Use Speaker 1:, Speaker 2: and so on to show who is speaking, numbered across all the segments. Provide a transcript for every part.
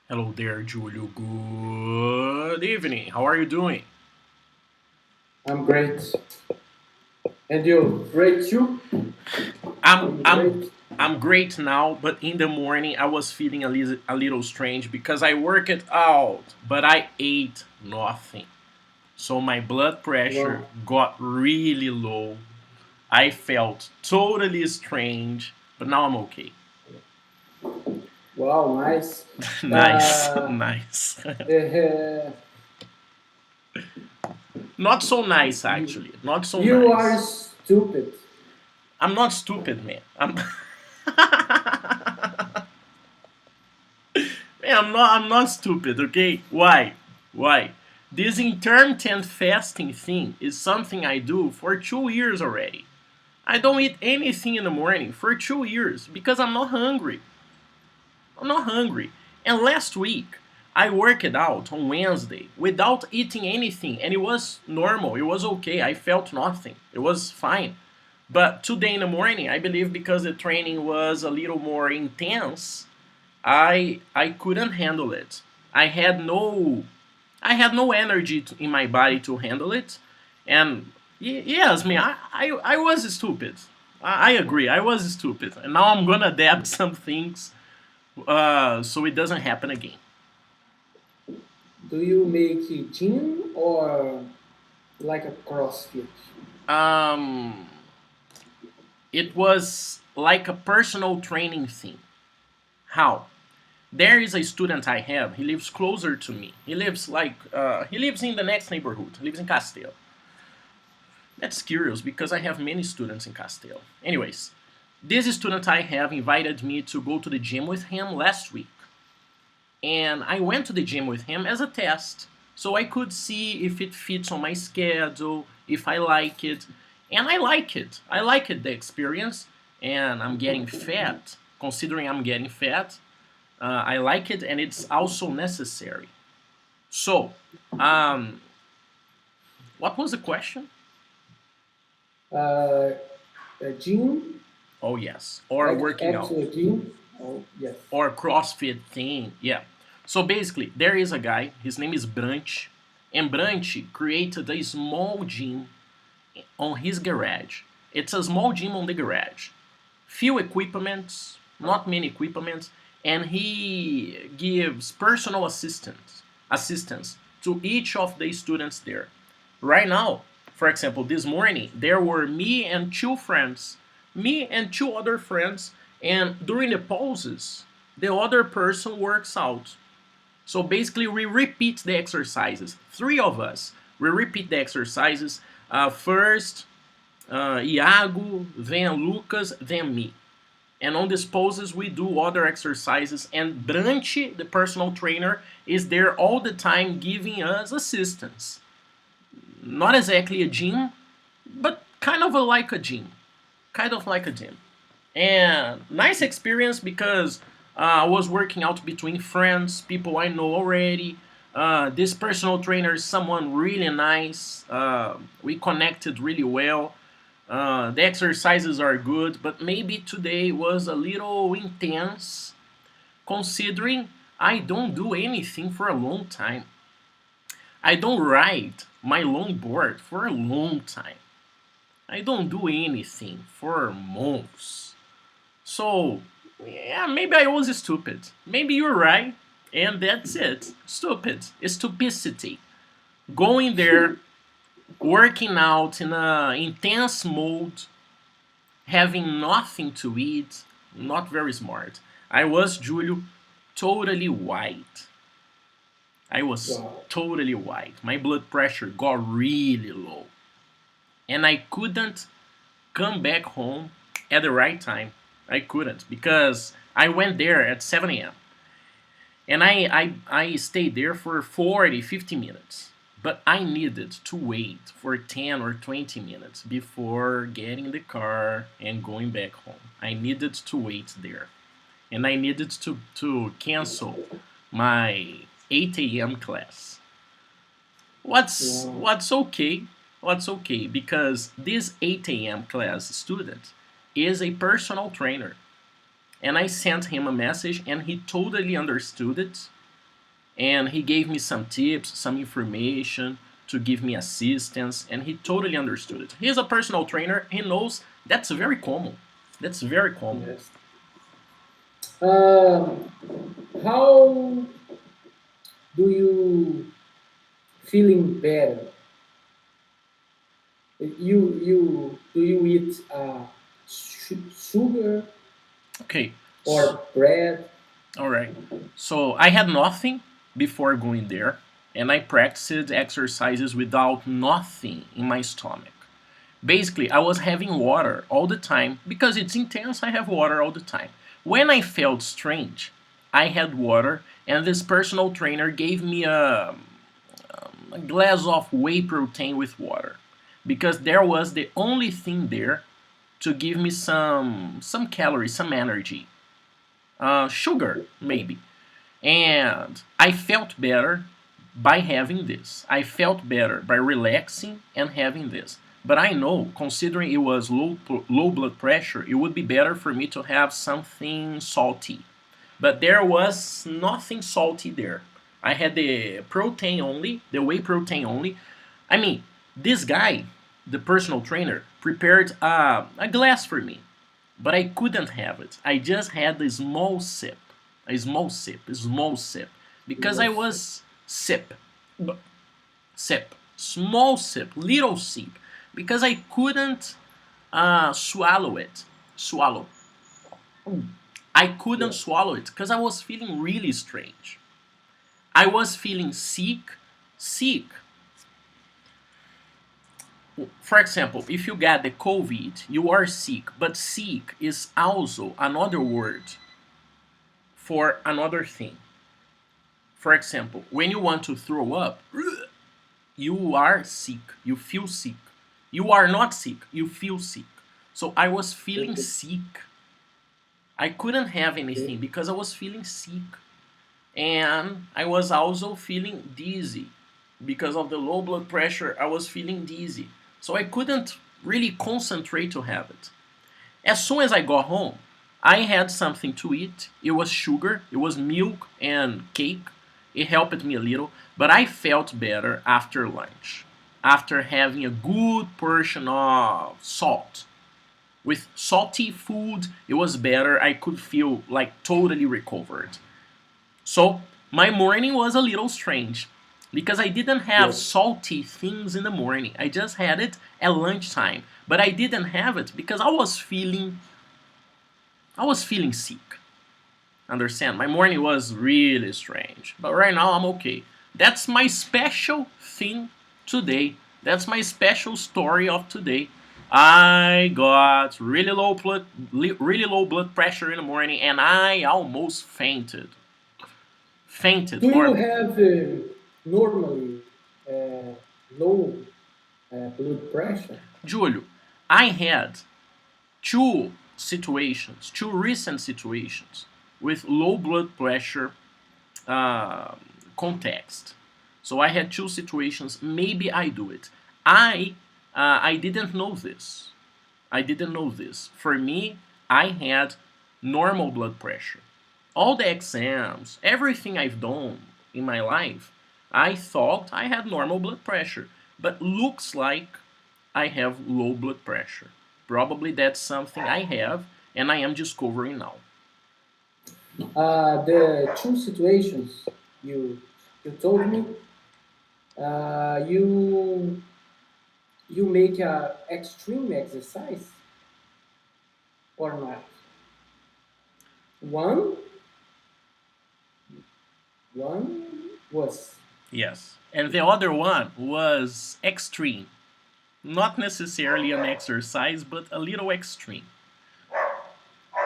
Speaker 1: Hello there, Julio. Good evening. How are you doing?
Speaker 2: I'm great. And you? Great too? Are
Speaker 1: I'm
Speaker 2: you
Speaker 1: I'm
Speaker 2: great?
Speaker 1: I'm great now, but in the morning I was feeling a little strange because I worked out, but I ate nothing. So my blood pressure
Speaker 2: Wow.
Speaker 1: got really low. I felt totally strange, but now I'm okay.
Speaker 2: Wow, nice.
Speaker 1: Nice,
Speaker 2: Uh,
Speaker 1: nice.
Speaker 2: uh,
Speaker 1: Not so nice
Speaker 2: you,
Speaker 1: actually. Not so
Speaker 2: you are
Speaker 1: nice.
Speaker 2: stupid.
Speaker 1: I'm not stupid, man. I'm Man, I'm not stupid, okay? Why? Why? This intermittent fasting thing is something I do for 2 years already. I don't eat anything in the morning for 2 years because I'm not hungry. I'm not hungry. And last week, I worked out on Wednesday without eating anything, and it was normal. It was okay. I felt nothing. It was fine. But today in the morning, I believe because the training was a little more intense, I couldn't handle it. I had no I had no energy in my body to handle it, and yes, me I was stupid. I agree, I was stupid, and now I'm gonna adapt some things so it doesn't happen again.
Speaker 2: Do you make a gym or like a CrossFit?
Speaker 1: Um, it was like a personal training thing. How? There is a student I have. He lives closer to me. He lives in the next neighborhood. He lives in Castile. That's curious because I have many students in Castile. Anyways, this student I have invited me to go to the gym with him last week. And I went to the gym with him as a test. So I could see if it fits on my schedule, if I like it. And I like it. I like it, the experience. And I'm getting fat. Considering I'm getting fat, I like it and it's also necessary. So, um, what was the question?
Speaker 2: Uh, a gym,
Speaker 1: Oh, yes. Or
Speaker 2: like
Speaker 1: working out.
Speaker 2: actual gym? Oh, yes.
Speaker 1: Or CrossFit thing. Yeah. So basically, there is a guy. His name is Brunch, and Brunch created a small gym on his garage. It's a small gym on the garage. Few equipments, not many equipments, and he gives personal assistance to each of the students there. Right now, for example, this morning there were me and two other friends, and during the pauses, the other person works out. So basically, we repeat the exercises. Three of us, we repeat the exercises. First, Iago, then Lucas, then me. And on these poses, we do other exercises. And Branche, the personal trainer, is there all the time giving us assistance. Not exactly a gym, but kind of like a gym. Kind of like a gym. And nice experience because I was working out between friends, people I know already. This personal trainer is someone really nice. We connected really well. The exercises are good, but maybe today was a little intense considering I don't do anything for a long time. I don't ride my longboard for a long time. I don't do anything for months. So, yeah, maybe I was stupid. Maybe you're right. And that's it. Stupid. Stupidity. Going there, working out in a intense mode, having nothing to eat, not very smart. I was, Julio, totally white. I was
Speaker 2: Wow.
Speaker 1: totally white. My blood pressure got really low. And I couldn't come back home at the right time. I couldn't because I went there at 7 a.m. and I stayed there for 40, 50 minutes. But I needed to wait for 10 or 20 minutes before getting in the car and going back home. I needed to wait there. And I needed to cancel my 8 a.m. class. What's
Speaker 2: Wow.
Speaker 1: what's okay? What's okay because this 8 a.m. class student is a personal trainer, and I sent him a message, and he totally understood it. and he gave me some tips, some information to give me assistance, and he totally understood it. He's a personal trainer. He knows that's very common. That's very common.
Speaker 2: Yes. Um, how do you feeling better? You do you eat sugar
Speaker 1: Okay,
Speaker 2: or bread?
Speaker 1: all right. So I had nothing before going there, and I practiced exercises without nothing in my stomach. Basically, I was having water all the time because it's intense. I have water all the time. When I felt strange, I had water, and this personal trainer gave me a glass of whey protein with water because there was the only thing there to give me some calories, some energy, sugar maybe. And I felt better by having this. I felt better by relaxing and having this. But I know, considering it was low blood pressure, it would be better for me to have something salty. But there was nothing salty there. I had the protein only, the whey protein only. I mean, this guy, the personal trainer, prepared a glass for me, but I couldn't have it. I just had a small sip, because I
Speaker 2: Yes.
Speaker 1: was sip, small sip, little sip, because I couldn't swallow it. Swallow. I couldn't
Speaker 2: Yeah.
Speaker 1: swallow it because I was feeling really strange. I was feeling sick, sick. For example, if you get the COVID, you are sick, but sick is also another word for another thing. For example, when you want to throw up, you are sick. You feel sick. You are not sick. You feel sick. So I was feeling
Speaker 2: Okay.
Speaker 1: sick. I couldn't have
Speaker 2: Okay.
Speaker 1: anything because I was feeling sick. And I was also feeling dizzy. Because of the low blood pressure, I was feeling dizzy. So I couldn't really concentrate to have it. As soon as I got home, I had something to eat. It was sugar, it was milk and cake. It helped me a little, but I felt better after lunch, after having a good portion of salt. With salty food, it was better. I could feel like totally recovered. So my morning was a little strange because I didn't have
Speaker 2: Yes.
Speaker 1: salty things in the morning. I just had it at lunchtime, but I didn't have it because I was feeling sick. Understand? My morning was really strange, but right now I'm okay. That's my special thing today. That's my special story of today. I got really low blood pressure in the morning, and I almost fainted. Fainted
Speaker 2: Do you
Speaker 1: for
Speaker 2: have normally uh, low blood pressure?
Speaker 1: Julio. I had two recent situations with low blood pressure uh, context. So I had two situations. Maybe I do it. I didn't know this. I didn't know this. For me, I had normal blood pressure. All the exams, everything I've done in my life, I thought I had normal blood pressure, but looks like I have low blood pressure. Probably that's something I have, and I am discovering now.
Speaker 2: The two situations you told me, you make a extreme exercise or not? One one was
Speaker 1: Yes. And the other one was extreme. Not necessarily an exercise, but a little extreme.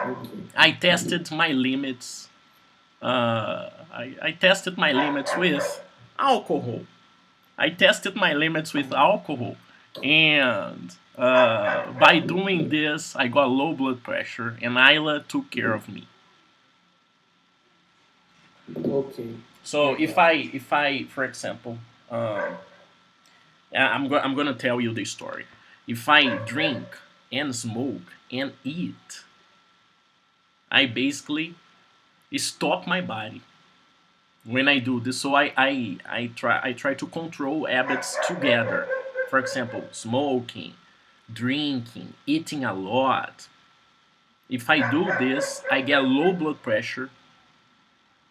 Speaker 2: okay.
Speaker 1: I tested my limits. I tested my limits with alcohol. I tested my limits with alcohol, and by doing this, I got low blood pressure, and Isla took care of me.
Speaker 2: Okay,
Speaker 1: So
Speaker 2: I got it.
Speaker 1: if I, for example, um, I'm gonna tell you this story. If I drink and smoke and eat, I basically stop my body. when I do this. So I try to control habits together. For example, smoking, drinking, eating a lot. If I do this, I get low blood pressure.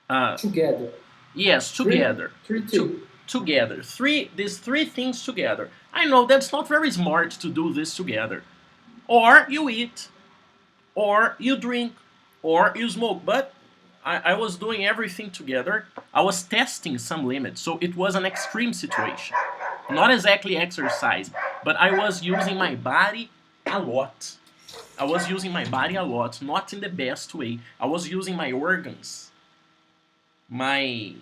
Speaker 1: Uh,
Speaker 2: Together.
Speaker 1: yes,
Speaker 2: Three,
Speaker 1: together,
Speaker 2: three,
Speaker 1: to,
Speaker 2: two.
Speaker 1: together. These three things together. I know that's not very smart to do this together. Or you eat, or you drink, or you smoke. But I was doing everything together. I was testing some limits, so it was an extreme situation. Not exactly exercise, but I was using my body a lot. I was using my body a lot, not in the best way. I was using my organs, my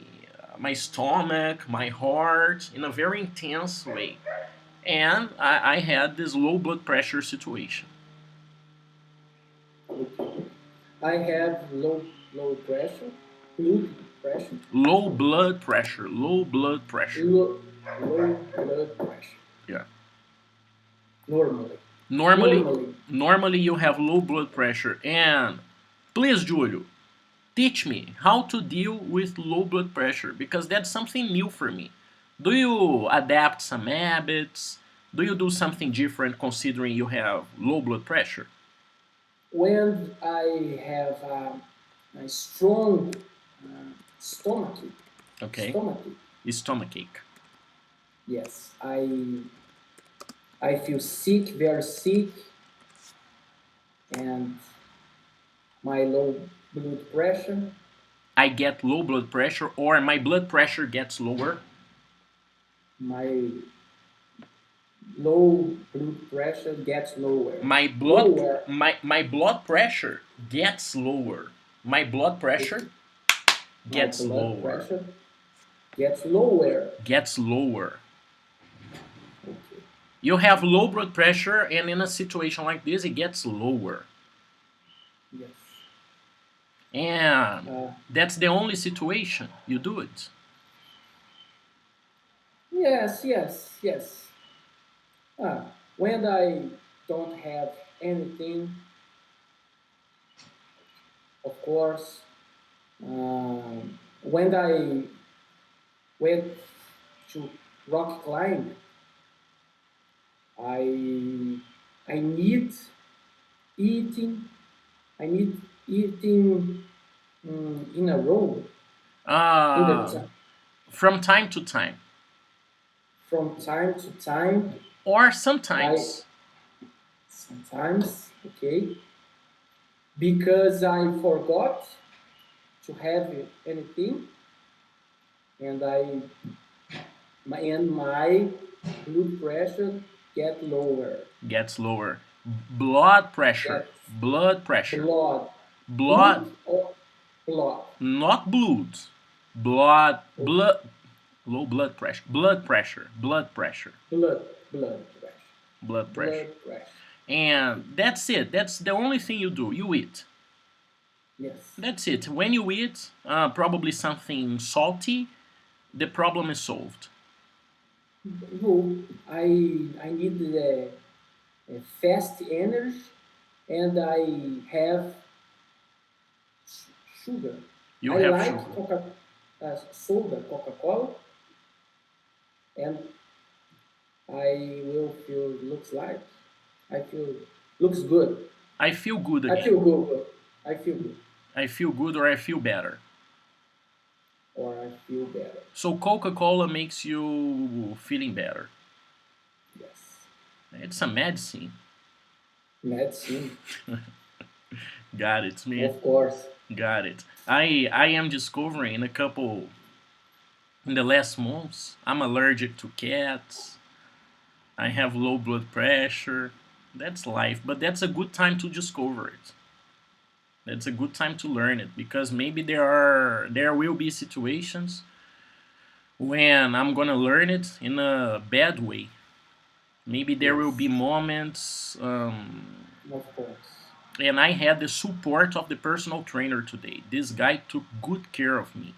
Speaker 1: my stomach, my heart in a very intense way, and I had this low blood pressure situation.
Speaker 2: Okay. I have low pressure, blood pressure,
Speaker 1: Low blood pressure, low blood pressure.
Speaker 2: low blood pressure.
Speaker 1: Yeah.
Speaker 2: Normally.
Speaker 1: Normally,
Speaker 2: Normally.
Speaker 1: normally you have low blood pressure, and please, Julio, teach me how to deal with low blood pressure because that's something new for me. Do you adapt some habits? Do you do something different considering you have low blood pressure?
Speaker 2: When I have a strong stomach,
Speaker 1: Okay.
Speaker 2: stomach,
Speaker 1: Stomach ache.
Speaker 2: yes, I feel sick, very sick, and my low blood pressure,
Speaker 1: I get low blood pressure or my blood pressure gets lower.
Speaker 2: my low blood pressure gets lower,
Speaker 1: My blood
Speaker 2: lower.
Speaker 1: my blood pressure gets lower. My blood pressure
Speaker 2: Okay, my
Speaker 1: gets
Speaker 2: blood
Speaker 1: lower.
Speaker 2: pressure gets lower.
Speaker 1: Gets lower.
Speaker 2: Okay,
Speaker 1: You have low blood pressure, and in a situation like this, it gets lower.
Speaker 2: yes.
Speaker 1: And
Speaker 2: Uh,
Speaker 1: that's the only situation you do it.
Speaker 2: yes, yes, yes. When I don't have anything, of course, when I went to rock climb, I I need eating. I need eating in a row in the
Speaker 1: Uh, from time to time.
Speaker 2: from time to time.
Speaker 1: Or
Speaker 2: I
Speaker 1: sometimes.
Speaker 2: sometimes okay because I forgot to have anything, and my blood pressure get lower.
Speaker 1: Gets lower. Blood pressure.
Speaker 2: Get
Speaker 1: Blood pressure.
Speaker 2: blood,
Speaker 1: Blood,
Speaker 2: blood or blood,
Speaker 1: not blood. Blood, low blood pressure. Blood pressure. Blood pressure.
Speaker 2: blood, blood pressure,
Speaker 1: Blood pressure.
Speaker 2: blood pressure.
Speaker 1: And that's it. That's the only thing you do. You eat.
Speaker 2: Yes.
Speaker 1: That's it. When you eat, probably something salty, the problem is solved.
Speaker 2: No, I need the fast energy, and I have sugar.
Speaker 1: You
Speaker 2: I
Speaker 1: have
Speaker 2: like
Speaker 1: sugar.
Speaker 2: soda, Coca-Cola, and I will feel looks like I feel looks good.
Speaker 1: I feel good
Speaker 2: I
Speaker 1: again.
Speaker 2: feel good. I feel good,
Speaker 1: I feel good or I feel better.
Speaker 2: or I feel better.
Speaker 1: So Coca Cola makes you feeling better.
Speaker 2: Yes.
Speaker 1: It's a medicine.
Speaker 2: Medicine,
Speaker 1: Got it, man.
Speaker 2: of course.
Speaker 1: Got it. I am discovering in a couple in the last months. I'm allergic to cats. I have low blood pressure. That's life, but that's a good time to discover it. That's a good time to learn it because maybe there will be situations when I'm gonna learn it in a bad way. Maybe there will be
Speaker 2: Yes,
Speaker 1: moments,
Speaker 2: of course.
Speaker 1: and I had the support of the personal trainer today. This guy took good care of me,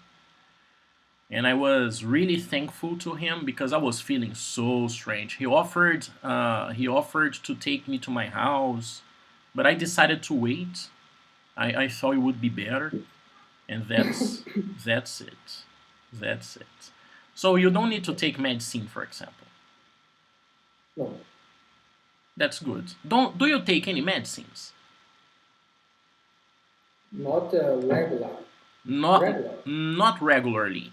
Speaker 1: and I was really thankful to him because I was feeling so strange. He offered to take me to my house, but I decided to wait. I thought it would be better, and that's it. That's it. So you don't need to take medicine, for example.
Speaker 2: No,
Speaker 1: That's good. Don't do you take any medicines?
Speaker 2: not regular.
Speaker 1: Not
Speaker 2: Regular,
Speaker 1: not regularly.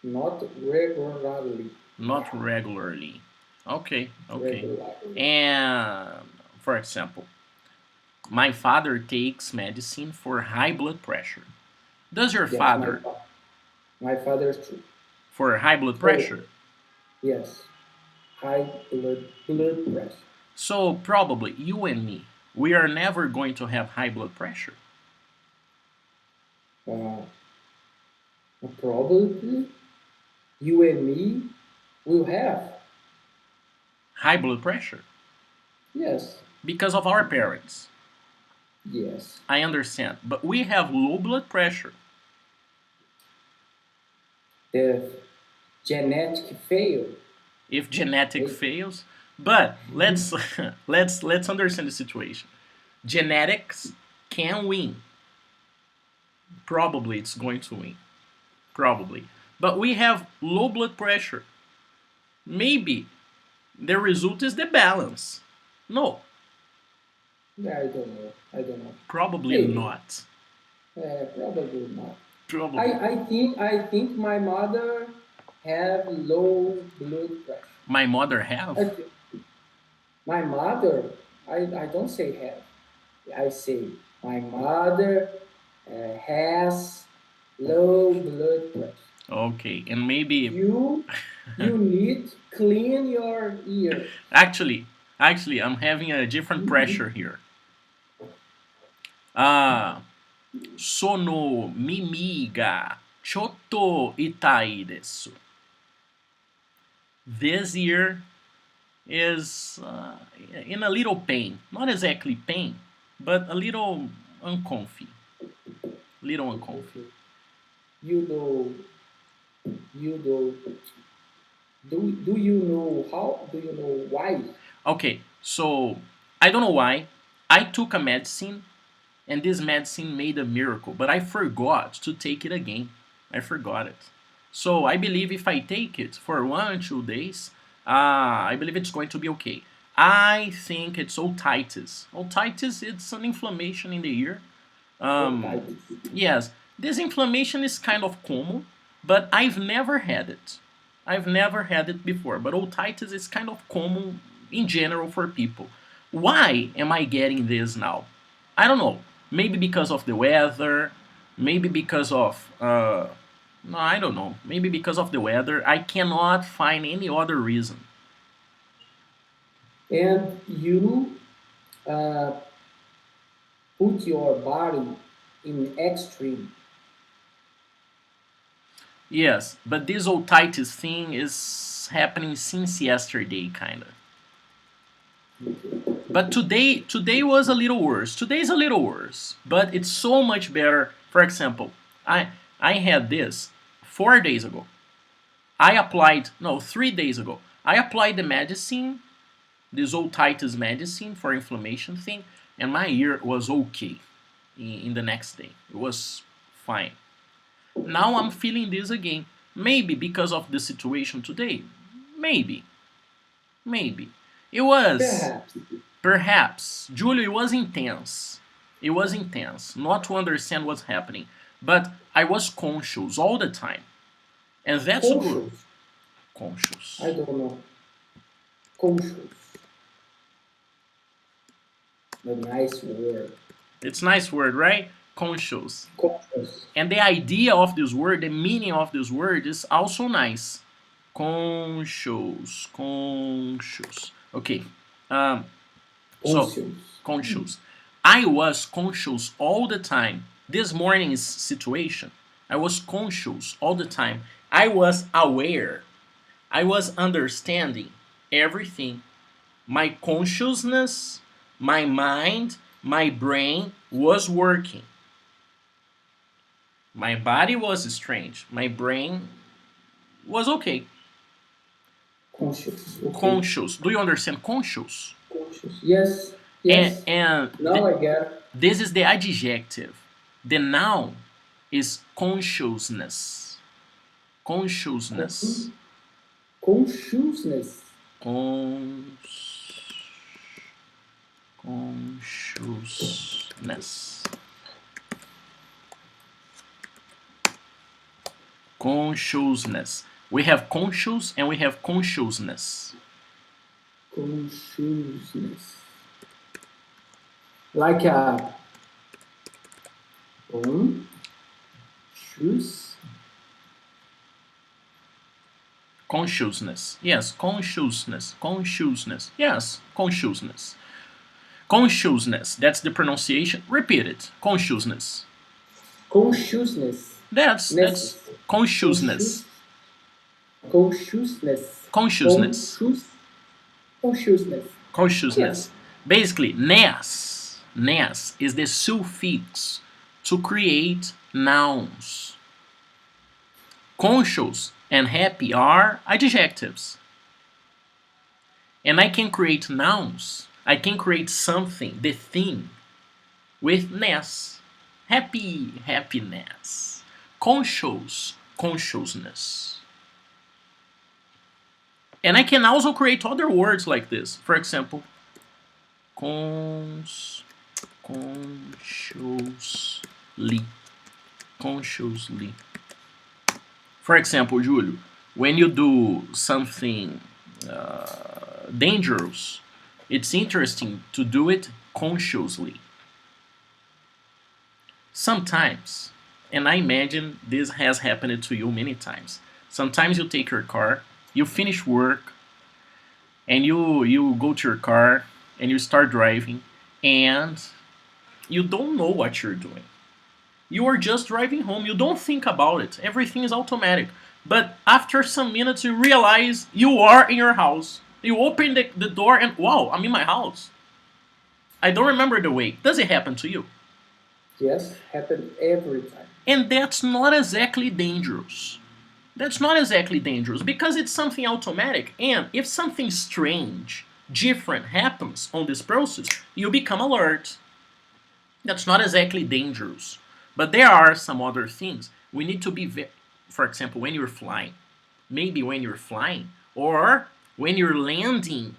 Speaker 2: not regularly.
Speaker 1: Not regularly. Okay, okay.
Speaker 2: Regularly.
Speaker 1: And for example, my father takes medicine for high blood pressure. Does your
Speaker 2: Yes,
Speaker 1: father
Speaker 2: my father's too.
Speaker 1: for high blood
Speaker 2: So
Speaker 1: pressure?
Speaker 2: yes, high blood pressure.
Speaker 1: So probably you and me, we are never going to have high blood pressure.
Speaker 2: Uh, Probably you and me will have.
Speaker 1: High blood pressure
Speaker 2: Yes,
Speaker 1: because of our parents.
Speaker 2: yes.
Speaker 1: I understand, but we have low blood pressure.
Speaker 2: The genetic fail.
Speaker 1: If genetic
Speaker 2: Maybe.
Speaker 1: fails, but let's let's understand the situation. Genetics can win. Probably it's going to win. Probably. But we have low blood pressure. Maybe the result is the balance. No,
Speaker 2: Yeah, I don't know. I don't know.
Speaker 1: probably
Speaker 2: Maybe.
Speaker 1: not.
Speaker 2: Probably not. I,
Speaker 1: Probably.
Speaker 2: I think my mother have low blood pressure.
Speaker 1: My mother have.
Speaker 2: I think my mother, I don't say have. I say my mother has low blood pressure.
Speaker 1: Okay, and maybe
Speaker 2: You you need clean your ears.
Speaker 1: actually, actually, I'm having a different pressure here. Ah, sono mimiga choto itai desu. This year is in a little pain. Not exactly pain, but a little uncomfy. Little uncomfy.
Speaker 2: Okay. You know you know do you know how? Do you know why?
Speaker 1: Okay, so I don't know why. I took a medicine and this medicine made a miracle, but I forgot to take it again. I forgot it. So I believe if I take it for 1 or 2 days, I believe it's going to be okay. I think it's otitis. Otitis, it's an inflammation in the ear. Um,
Speaker 2: Otitis.
Speaker 1: yes, this inflammation is kind of common, but I've never had it. I've never had it before, but otitis is kind of common in general for people. Why am I getting this now? I don't know. Maybe because of the weather, maybe because of no, I don't know. Maybe because of the weather. I cannot find any other reason.
Speaker 2: And you uh, put your body in extreme.
Speaker 1: Yes, but this otitis thing is happening since yesterday, kinda. But today was a little worse. Today's a little worse, but it's so much better. For example, I had this 4 days ago. I applied no 3 days ago. I applied the medicine, this otitis medicine for inflammation thing, and my ear was okay. In the next day, it was fine. Now I'm feeling this again. Maybe because of the situation today. Maybe, maybe it was.
Speaker 2: Perhaps.
Speaker 1: Perhaps. Julio, it was intense. It was intense. Not to understand what's happening. But I was conscious all the time. And that's good.
Speaker 2: Conscious. I
Speaker 1: Conscious.
Speaker 2: don't know. Conscious. A nice word.
Speaker 1: It's a nice word, right? Conscious.
Speaker 2: Conscious.
Speaker 1: And the idea of this word, the meaning of this word is also nice. Conscious. Conscious. Okay. Um, so,
Speaker 2: Conscious.
Speaker 1: conscious. I was conscious all the time. This morning's situation, I was conscious all the time. I was aware. I was understanding everything. My consciousness, my mind, my brain was working. My body was strange. My brain was okay.
Speaker 2: Conscious. Okay.
Speaker 1: Conscious. Do you understand conscious?
Speaker 2: Conscious. Yes.
Speaker 1: And,
Speaker 2: Yes.
Speaker 1: and
Speaker 2: Now I get it.
Speaker 1: this is the adjective. The noun is consciousness. Consciousness.
Speaker 2: Consciousness.
Speaker 1: Con- consciousness. Consciousness. We have conscious and we have consciousness.
Speaker 2: Consciousness. Like a conscious.
Speaker 1: Consciousness. Yes, consciousness. Consciousness. Yes, consciousness. Consciousness. That's the pronunciation. Repeat it. Consciousness.
Speaker 2: Consciousness.
Speaker 1: That's
Speaker 2: Ness.
Speaker 1: consciousness.
Speaker 2: Conscious. Consciousness.
Speaker 1: Consciousness.
Speaker 2: Conscious. Consciousness.
Speaker 1: Consciousness.
Speaker 2: Yes.
Speaker 1: Basically, ness. Ness is the suffix to create nouns. Conscious and happy are adjectives. And I can create nouns. I can create something, the thing, with ness. Happy, happiness. Conscious, consciousness. And I can also create other words like this. For example, consciously. Consciously. For example, Julio, when you do something dangerous, it's interesting to do it consciously. Sometimes, and I imagine this has happened to you many times. Sometimes you take your car, you finish work, and you go to your car and you start driving, and you don't know what you're doing. You are just driving home. You don't think about it. Everything is automatic. But after some minutes, you realize you are in your house. You open the door and wow, I'm in my house. I don't remember the way. Does it happen to you?
Speaker 2: Yes. Happen every time.
Speaker 1: And that's not exactly dangerous. That's not exactly dangerous because it's something automatic. And if something strange, different happens on this process, you become alert. That's not exactly dangerous. But there are some other things. We need to be, for example, when you're flying, maybe when you're flying, or when you're landing,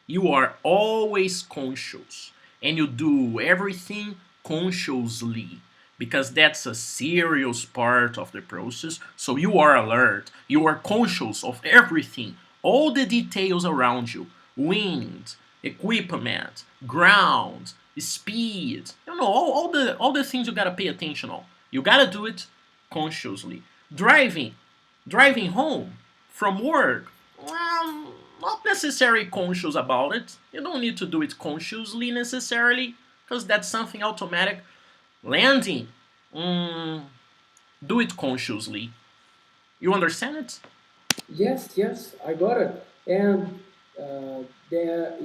Speaker 1: you are always conscious and you do everything consciously because that's a serious part of the process. So you are alert, you are conscious of everything, all the details around you, wind, equipment, ground, speed, all the things you gotta pay attention on. You gotta do it consciously. Driving, driving home from work, well, not necessarily conscious about it. You don't need to do it consciously necessarily, because that's something automatic. Landing, do it consciously. You understand it?
Speaker 2: Yes. Yes. I got it. And there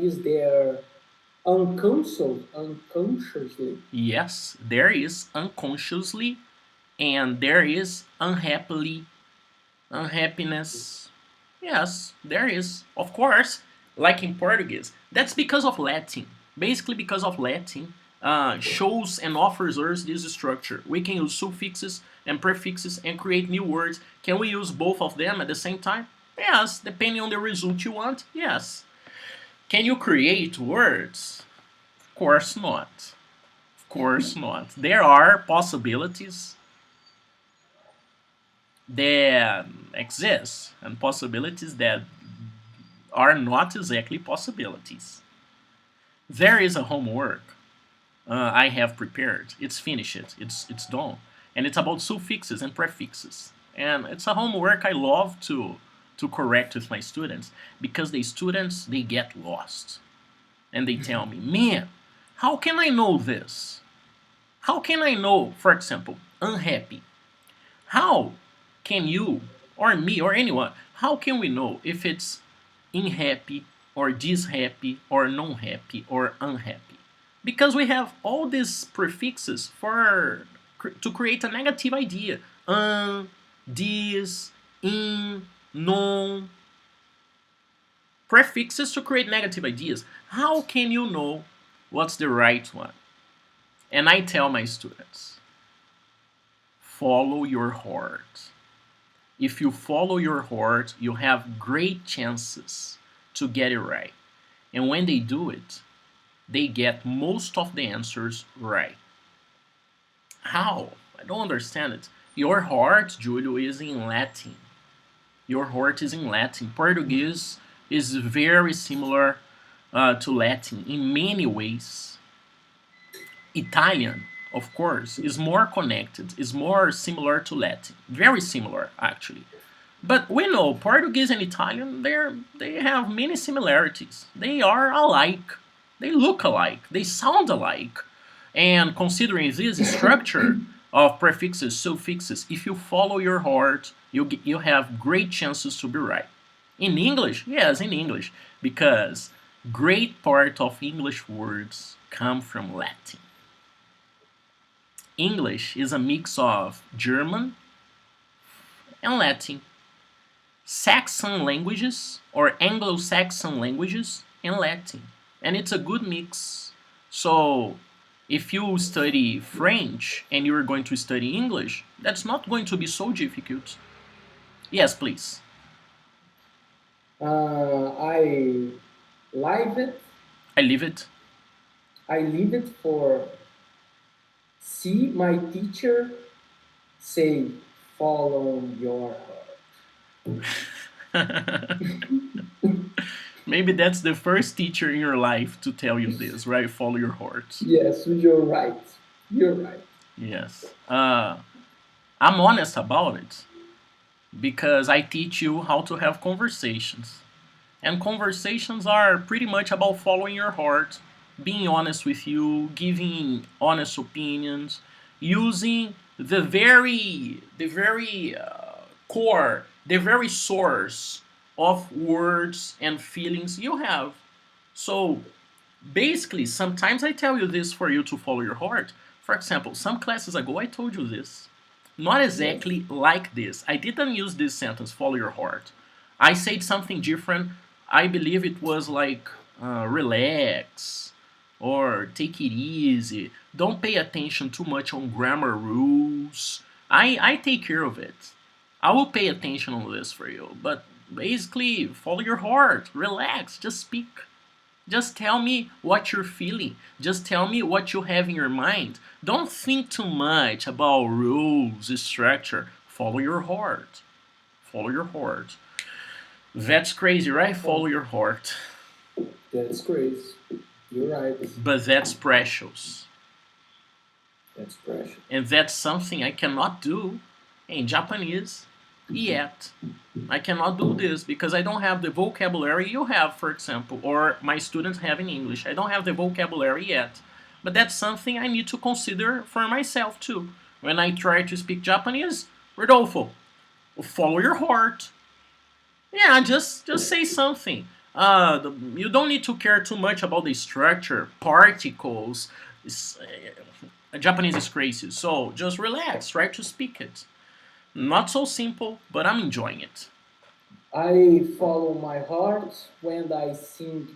Speaker 2: unconsciously.
Speaker 1: Yes, there is unconsciously, and there is unhappily, unhappiness. Yes, there is. Of course, like in Portuguese. That's because of Latin. Basically, because of Latin, shows and offers us this structure. We can use suffixes and prefixes and create new words. Can we use both of them at the same time? Yes, depending on the result you want. Yes. Can you create words? Of course not. Of course not. There are possibilities that exist and possibilities that are not exactly possibilities. There is a homework I have prepared. It's finished. It's done, and it's about suffixes and prefixes. And it's a homework I love to correct with my students because the students they get lost and they tell me, "Man, how can I know this? How can I know, for example, unhappy? How can you or me or anyone? How can we know if it's unhappy or dishappy or non happy or unhappy? Because we have all these prefixes for to create a negative idea. Dis, in, non. Prefixes to create negative ideas. How can you know what's the right one? And I tell my students, follow your heart. If you follow your heart, you have great chances to get it right. And when they do it, they get most of the answers right. How? I don't understand it. Your heart, Julio, is in Latin. Your heart is in Latin. Portuguese is very similar to Latin in many ways. Italian, of course, is more connected, is more similar to Latin. Very similar, actually. But we know Portuguese and Italian, they have many similarities. They are alike. They look alike. They sound alike. And considering this structure of prefixes, suffixes, if you follow your heart, you have great chances to be right. In English, yes, in English, because great part of English words come from Latin. English is a mix of German and Latin, Saxon languages or Anglo-Saxon languages, and Latin. And it's a good mix. So if you study French and you're going to study English, that's not going to be so difficult. Yes, please.
Speaker 2: I live it.
Speaker 1: I leave it.
Speaker 2: I leave it for see my teacher say, follow your
Speaker 1: Maybe that's the first teacher in your life to tell you this, right? Follow your heart.
Speaker 2: Yes, you're right. You're right.
Speaker 1: Yes. I'm honest about it because I teach you how to have conversations. And conversations are pretty much about following your heart, being honest with you, giving honest opinions, using the very core, the very source of words and feelings you have. So basically, sometimes I tell you this for you to follow your heart. For example, some classes ago I told you this. Not
Speaker 2: Yes.
Speaker 1: exactly like this. I didn't use this sentence, follow your heart. I said something different. I believe it was like relax or take it easy. Don't pay attention too much on grammar rules. I take care of it. I will pay attention on this for you. But basically, follow your heart. Relax. Just speak. Just tell me what you're feeling. Just tell me what you have in your mind. Don't think too much about rules, structure. Follow your heart. Follow your heart. That's crazy, right? Follow
Speaker 2: Oh,
Speaker 1: your heart.
Speaker 2: that's crazy. You're right.
Speaker 1: But that's precious.
Speaker 2: That's precious.
Speaker 1: And that's something I cannot do in Japanese yet. I cannot do this because I don't have the vocabulary you have, for example, or my students have in English. I don't have the vocabulary yet. But that's something I need to consider for myself too. When I try to speak Japanese, Rodolfo, follow your heart. Yeah, just say something. You don't need to care too much about the structure, particles. Japanese is crazy, so just relax. Try to speak it. Not so simple, but I'm enjoying it.
Speaker 2: I follow my heart when I sing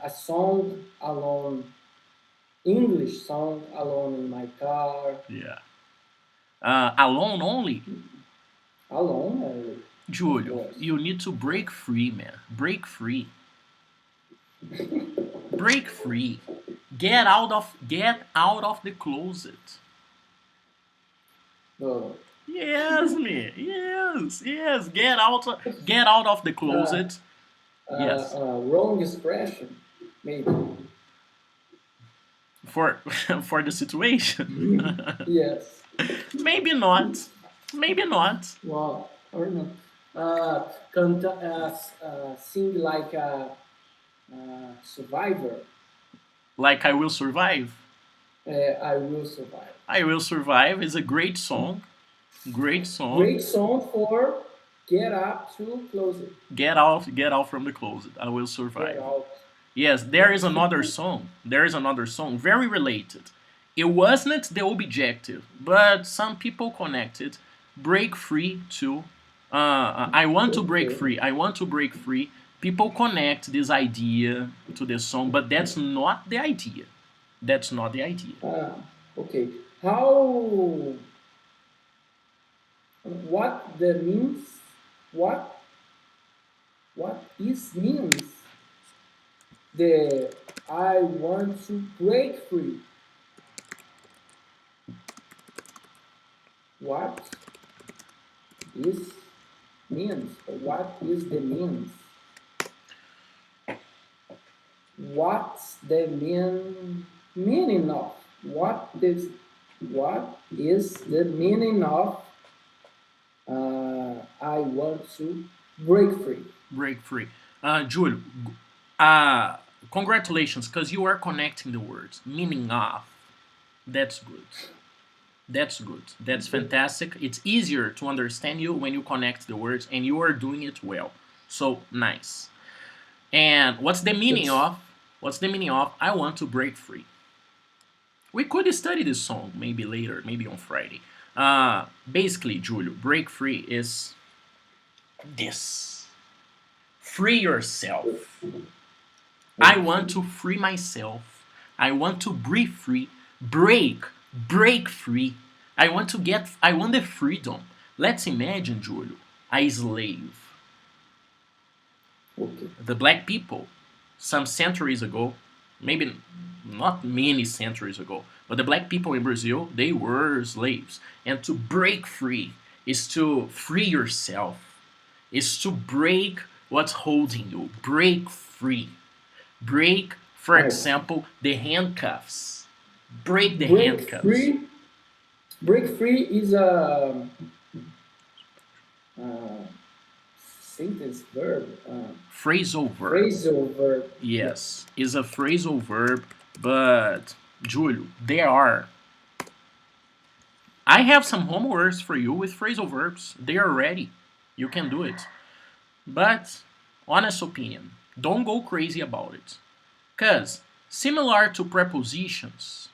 Speaker 2: a song alone, English song alone in my car,
Speaker 1: Yeah. Alone only,
Speaker 2: alone, of
Speaker 1: Julio.
Speaker 2: course.
Speaker 1: You need to break free, man. Break free. Break free. Get out of the closet.
Speaker 2: No,
Speaker 1: Yes, me. Yes, yes. Get out of the
Speaker 2: uh,
Speaker 1: closet. Yes.
Speaker 2: wrong expression, maybe.
Speaker 1: For for the situation.
Speaker 2: Yes.
Speaker 1: Maybe not. Maybe not.
Speaker 2: Wow. Or no. Canta, sing like a survivor.
Speaker 1: Like I will survive.
Speaker 2: I will survive.
Speaker 1: I will survive is a great song. Great song.
Speaker 2: Great song for get up to close it.
Speaker 1: Get out from the closet. I will
Speaker 2: Get
Speaker 1: survive.
Speaker 2: out.
Speaker 1: Yes, there is
Speaker 2: Yes.
Speaker 1: another song. There is another song very related. It wasn't the objective, but some people connected. Break free to. I want to break
Speaker 2: Okay.
Speaker 1: free. I want to break free. People connect this idea to the song, but that's not the idea. That's not the idea.
Speaker 2: Okay. How what the means, what is means the I want to break free. What is means? What is the means? What's the meaning of? What is the meaning of I want to break free?
Speaker 1: Break free. Julio, congratulations, because you are connecting the words. Meaning of. That's good. That's good. That's
Speaker 2: Okay.
Speaker 1: fantastic. It's easier to understand you when you connect the words, and you are doing it well. So nice. And what's the meaning
Speaker 2: It's
Speaker 1: of? What's the meaning of I want to break free? We could study this song maybe later, maybe on Friday. Basically, Julio, break free is this. Free yourself. I want
Speaker 2: okay.
Speaker 1: to free myself. I want to breathe free. Break free. I want the freedom. Let's imagine, Julio, a slave.
Speaker 2: Okay.
Speaker 1: The black people, some centuries ago, maybe not many centuries ago, but the black people in Brazil, they were slaves. And to break free is to free yourself, is to break what's holding you. Break free. Break, for
Speaker 2: Oh,
Speaker 1: example, the handcuffs. Break the
Speaker 2: break
Speaker 1: handcuffs.
Speaker 2: free. Break free is a sentence verb,
Speaker 1: Phrasal verb.
Speaker 2: phrasal verb. Yes.
Speaker 1: Yes, is a phrasal verb, but Julio, there are. I have some homeworks for you with phrasal verbs. They are ready. You can do it. But, honest opinion, don't go crazy about it. Because, similar to prepositions,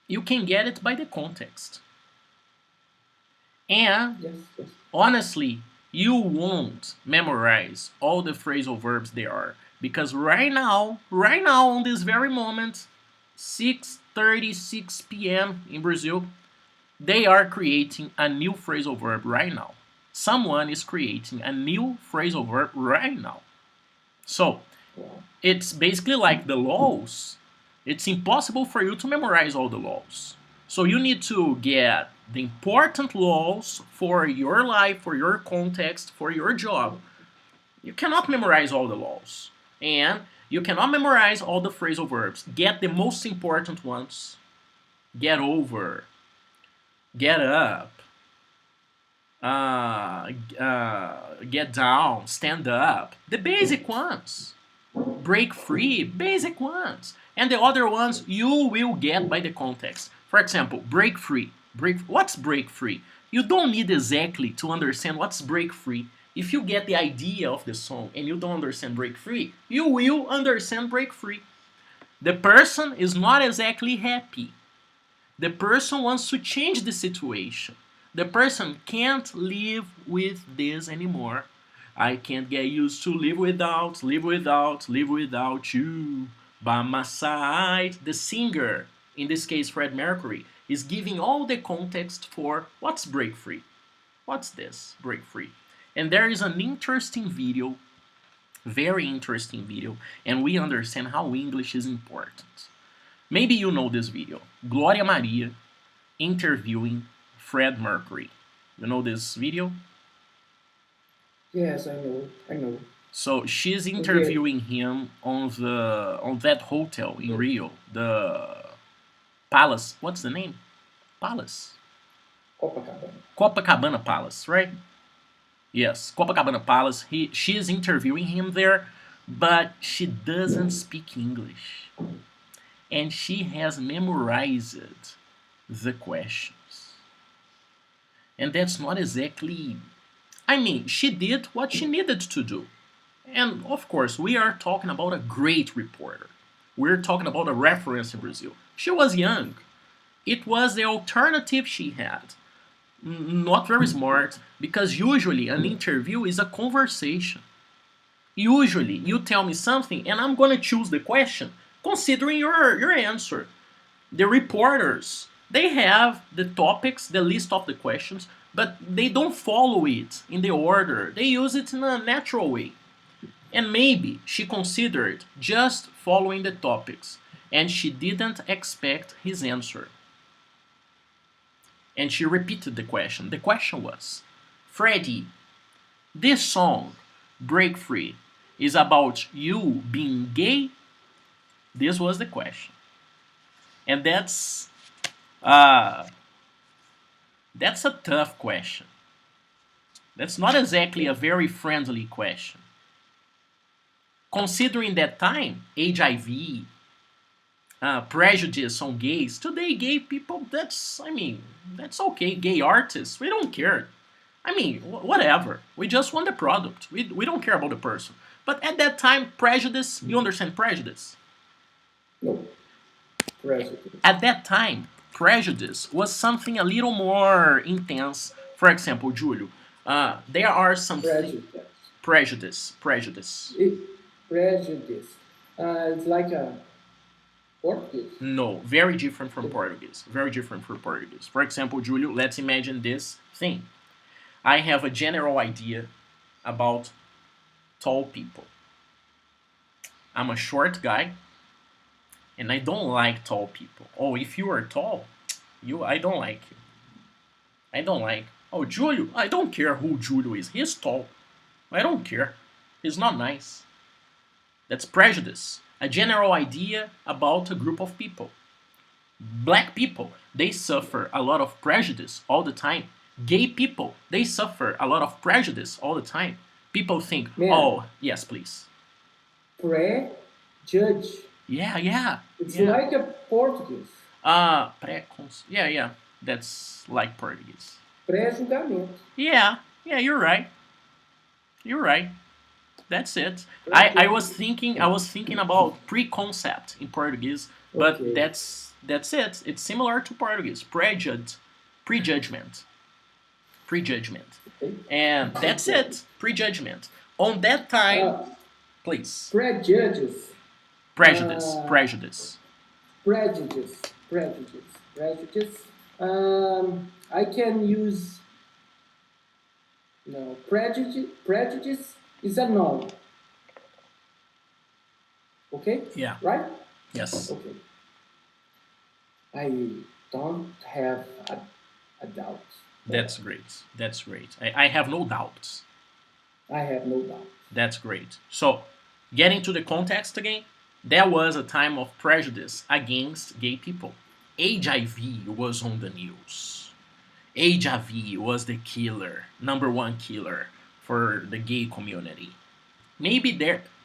Speaker 1: you can get it by the context. And
Speaker 2: Yes. Yes.
Speaker 1: honestly, you won't memorize all the phrasal verbs there are because right now on this very moment, 6:36 p.m. in Brazil, they are creating a new phrasal verb right now. Someone is creating a new phrasal verb right now. So,
Speaker 2: Wow.
Speaker 1: it's basically like the laws. It's impossible for you to memorize all the laws. So you need to get the important laws for your life, for your context, for your job. You cannot memorize all the laws. And you cannot memorize all the phrasal verbs. Get the most important ones. Get over, get up, get down, stand up. The basic ones. Break free, basic ones. And the other ones you will get by the context. For example, break free. What's break free? You don't need exactly to understand what's break free. If you get the idea of the song and you don't understand break free, you will understand break free. The person is not exactly happy. The person wants to change the situation. The person can't live with this anymore. I can't get used to live without you by my side. The singer, in this case Fred Mercury, is giving all the context for what's break free. What's this break free? And there is an interesting video, very interesting video, and we understand how English is important. Maybe you know this video. Gloria Maria interviewing Fred Mercury. You know this video?
Speaker 2: Yes, I know. I know.
Speaker 1: So she's
Speaker 2: Okay.
Speaker 1: interviewing him on that hotel in Rio, the Palace. What's the name? Palace.
Speaker 2: Copacabana.
Speaker 1: Copacabana Palace, right? Yes, Copacabana Palace. She is interviewing him there, but she doesn't speak English, and she has memorized the questions, and that's not exactly. I mean, she did what she needed to do. And of course, we are talking about a great reporter. We're talking about a reference in Brazil. She was young. It was the alternative she had. Not very smart, because usually an interview is a conversation. Usually, you tell me something and I'm gonna choose the question considering your answer. The reporters, They have the topics, the list of the questions, but they don't follow it in the order. They use it in a natural way. And maybe she considered just following the topics and she didn't expect his answer. And she repeated the question. The question was, Freddie, this song, Break Free, is about you being gay? This was the question. And uh, that's a tough question. That's not exactly a very friendly question. Considering that time, HIV, prejudice on gays, today gay people, that's okay. Gay artists, we don't care. I mean, whatever. We just want the product. We don't care about the person. But at that time, prejudice, you understand prejudice?
Speaker 2: No, prejudice.
Speaker 1: At that time, prejudice was something a little more intense. For example, Julio, there are some
Speaker 2: Prejudice.
Speaker 1: prejudice.
Speaker 2: It, prejudice. It's like a Portuguese.
Speaker 1: No, very different from Portuguese. Very different from Portuguese. For example, Julio, let's imagine this thing. I have a general idea about tall people. I'm a short guy, and I don't like tall people. Oh, if you are tall, I don't like you. I don't like. Oh, Julio, I don't care who Julio is. He's tall. I don't care. He's not nice. That's prejudice. A general idea about a group of people. Black people, they suffer a lot of prejudice all the time. Gay people, they suffer a lot of prejudice all the time. People think,
Speaker 2: Man,
Speaker 1: oh, yes, please.
Speaker 2: prejudge.
Speaker 1: Yeah, yeah,
Speaker 2: It's
Speaker 1: yeah.
Speaker 2: like a Portuguese.
Speaker 1: Yeah, yeah. That's like Portuguese.
Speaker 2: Pré-julgamento.
Speaker 1: Yeah, yeah, you're right. You're right. That's it. I was thinking about preconcept in Portuguese, but
Speaker 2: Okay.
Speaker 1: that's it. It's similar to Portuguese. Prejudgment, prejudgment,
Speaker 2: Okay.
Speaker 1: and that's it. Prejudgment. On that time,
Speaker 2: Uh,
Speaker 1: please.
Speaker 2: prejudice.
Speaker 1: Prejudice,
Speaker 2: Uh,
Speaker 1: prejudice.
Speaker 2: prejudice. Prejudice. Prejudice. I can use no prejudice. Prejudice is a noun. Okay,
Speaker 1: Yeah.
Speaker 2: right?
Speaker 1: Yes.
Speaker 2: Okay. I don't have a doubt.
Speaker 1: That's great. That's great. I have no doubts.
Speaker 2: I have no doubt.
Speaker 1: That's great. So, getting to the context again, there was a time of prejudice against gay people. HIV was on the news. HIV was the killer, number one killer for the gay community. Maybe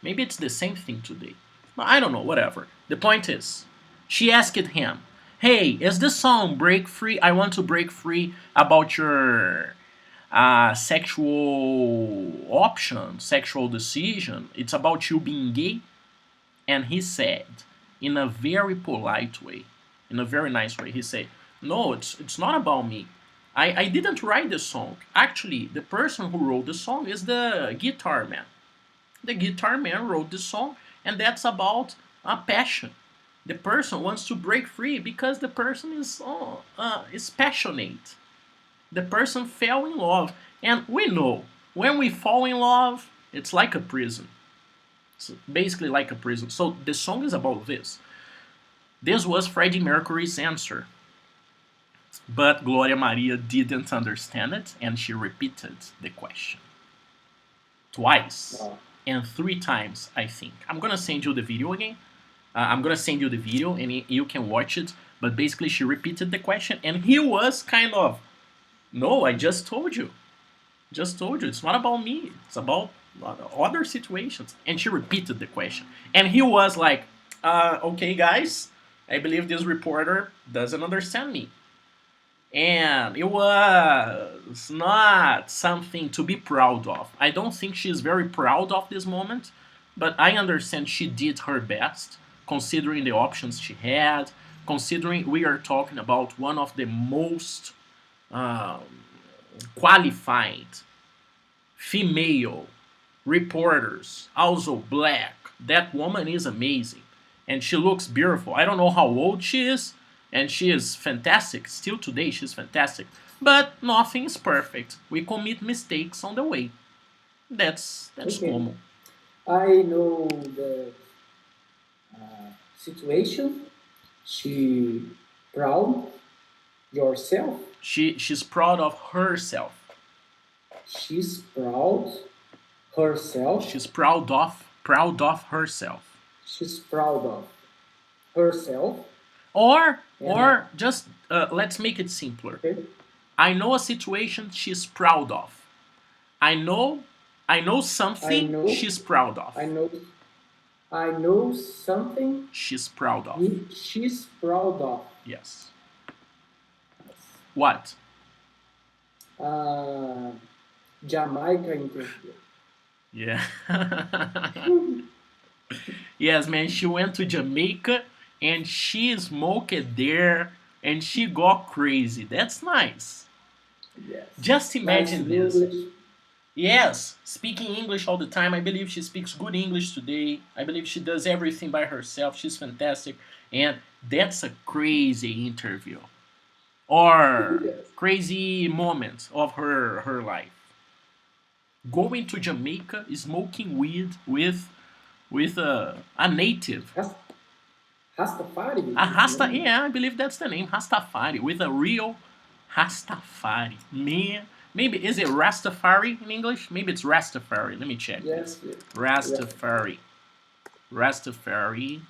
Speaker 1: it's the same thing today. I don't know, whatever. The point is, she asked him, "Hey, is this song Break Free? I want to break free about your sexual option, sexual decision. It's about you being gay." And he said, in a very polite way, in a very nice way, he said, "No, it's not about me. I didn't write the song. Actually, the person who wrote the song is the guitar man. The guitar man wrote the song, and that's about a passion. The person wants to break free because the person is passionate. The person fell in love, and we know when we fall in love, it's like a prison. It's basically like a prison. So the song is about this. This was Freddie Mercury's answer, but Gloria Maria didn't understand it, and she repeated the question twice
Speaker 2: Wow.
Speaker 1: and three times, I think. I'm gonna send you the video again. I'm gonna send you the video and you can watch it. But basically, she repeated the question, and he was kind of, "No, I just told you. Just told you. It's not about me. It's about other situations." And she repeated the question, and he was like, "Okay, guys, I believe this reporter doesn't understand me." And it was not something to be proud of. I don't think she's very proud of this moment, but I understand she did her best, considering the options she had, considering we are talking about one of the most um, qualified female reporters, also black. That woman is amazing, and she looks beautiful. I don't know how old she is, and she is fantastic. Still today, she's fantastic. But nothing is perfect. We commit mistakes on the way. That's
Speaker 2: Okay.
Speaker 1: normal.
Speaker 2: I know the situation. She proud yourself.
Speaker 1: She's proud of herself.
Speaker 2: She's proud herself.
Speaker 1: She's proud of herself.
Speaker 2: She's proud of herself. And
Speaker 1: Or just let's make it simpler.
Speaker 2: okay,
Speaker 1: I know a situation she's proud of. I know I know
Speaker 2: I
Speaker 1: something
Speaker 2: know,
Speaker 1: she's proud of.
Speaker 2: I know, I know something
Speaker 1: She's proud of.
Speaker 2: she's proud of.
Speaker 1: Yes. What?
Speaker 2: Uh, Jamaica interview.
Speaker 1: Yeah. Yes, man. She went to Jamaica and she smoked there and she got crazy. That's nice.
Speaker 2: Yes.
Speaker 1: Just
Speaker 2: Nice
Speaker 1: imagine this.
Speaker 2: English.
Speaker 1: Yes, speaking English all the time. I believe she speaks good English today. I believe she does everything by herself. She's fantastic. And that's a crazy interview or
Speaker 2: Yes.
Speaker 1: crazy moment of her life. Going to Jamaica, smoking weed with a native.
Speaker 2: Ras- Rastafari
Speaker 1: A
Speaker 2: is the
Speaker 1: Rasta,
Speaker 2: name.
Speaker 1: yeah, I believe that's the name, Rastafari, with a real Rastafari. Man, maybe, is it Rastafari in English? Maybe it's Rastafari. Let me check this.
Speaker 2: Yes, yes. Rastafari.
Speaker 1: Rastafari. Rastafari.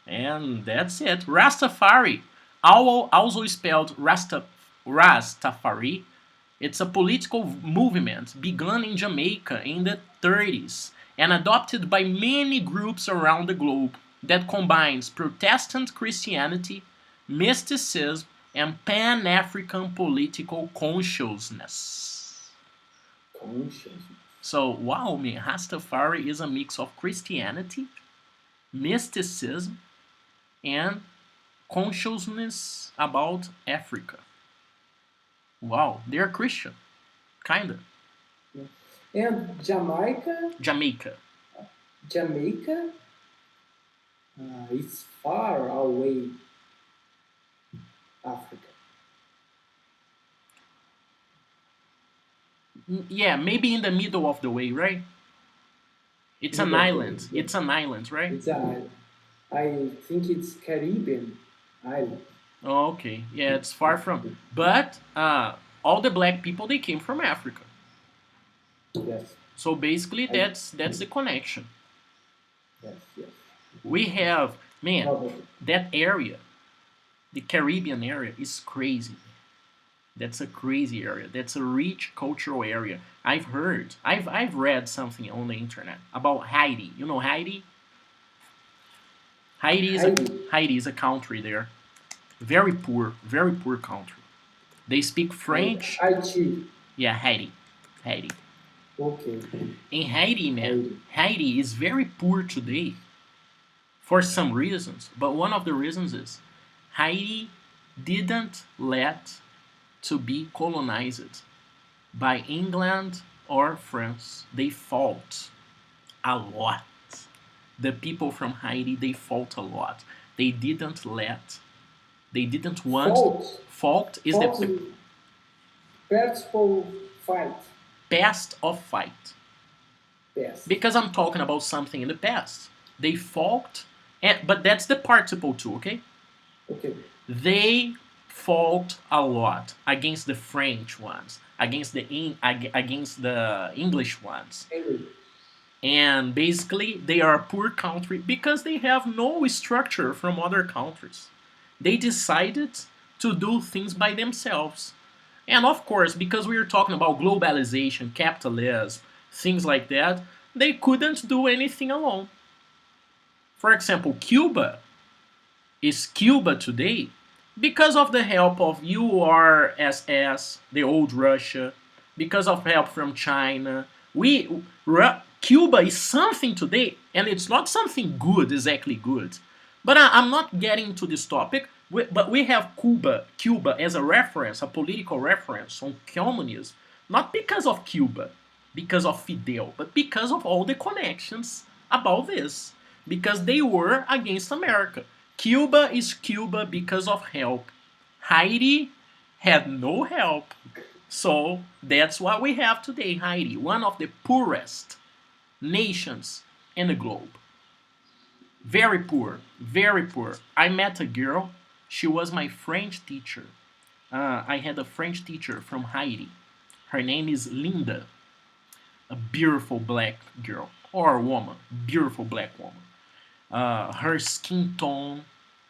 Speaker 1: And that's it. Rastafari. Also spelled Rastafari. It's a political movement begun in Jamaica in the 30s and adopted by many groups around the globe that combines Protestant Christianity, mysticism, and Pan African political consciousness.
Speaker 2: Conscious.
Speaker 1: So, wow, man, Rastafari is a mix of Christianity, mysticism, and consciousness about Africa. Wow, they're Christian, kinda.
Speaker 2: And Jamaica,
Speaker 1: Jamaica.
Speaker 2: Jamaica, it's far away, Africa.
Speaker 1: Yeah, maybe in the middle of the way, right? It's an
Speaker 2: Middle of the way.
Speaker 1: island.
Speaker 2: Yes.
Speaker 1: It's an island, right?
Speaker 2: It's a, I think it's Caribbean island.
Speaker 1: Oh, okay. Yeah, it's far from. But all the black people they came from Africa.
Speaker 2: Yes,
Speaker 1: So basically,
Speaker 2: I,
Speaker 1: that's the connection.
Speaker 2: yes, yes.
Speaker 1: We have, man,
Speaker 2: Probably.
Speaker 1: that area, the Caribbean area, is crazy. That's a crazy area. That's a rich cultural area. I've read something on the internet about Haiti. You know Haiti? Haiti is a
Speaker 2: Heidi,
Speaker 1: Haiti is a country there. Very poor country. They speak French.
Speaker 2: Haiti.
Speaker 1: Yeah, Haiti, Haiti.
Speaker 2: Okay,
Speaker 1: In Haiti, man,
Speaker 2: Heidi.
Speaker 1: Haiti is very poor today for some reasons. But one of the reasons is Haiti didn't let to be colonized by England or France. They fought a lot. The people from Haiti they fought a lot. They didn't let. They didn't want.
Speaker 2: Fault.
Speaker 1: Fought is
Speaker 2: Fault
Speaker 1: the
Speaker 2: is purposeful fight.
Speaker 1: past of fight.
Speaker 2: Yes.
Speaker 1: Because I'm talking about something in the past. They fought, but that's the participle too, okay?
Speaker 2: Okay.
Speaker 1: They fought a lot against the French ones, against the English ones,
Speaker 2: Anyway,
Speaker 1: and basically they are a poor country because they have no structure from other countries. They decided to do things by themselves. And of course, because we are talking about globalization, capitalism, things like that, they couldn't do anything alone. For example, Cuba is Cuba today because of the help of URSS, the old Russia, because of help from China. Cuba is something today, and it's not something good, exactly good. But I'm not getting to this topic. But we have Cuba as a reference, a political reference on communism, not because of Cuba, because of Fidel, but because of all the connections about this. Because they were against America. Cuba is Cuba because of help. Haiti had no help. So that's what we have today, Haiti, one of the poorest nations in the globe. Very poor, very poor. I met a girl, she was my French teacher. I had a French teacher from Haiti. Her name is Linda, a beautiful black girl, or woman, beautiful black woman. Her skin tone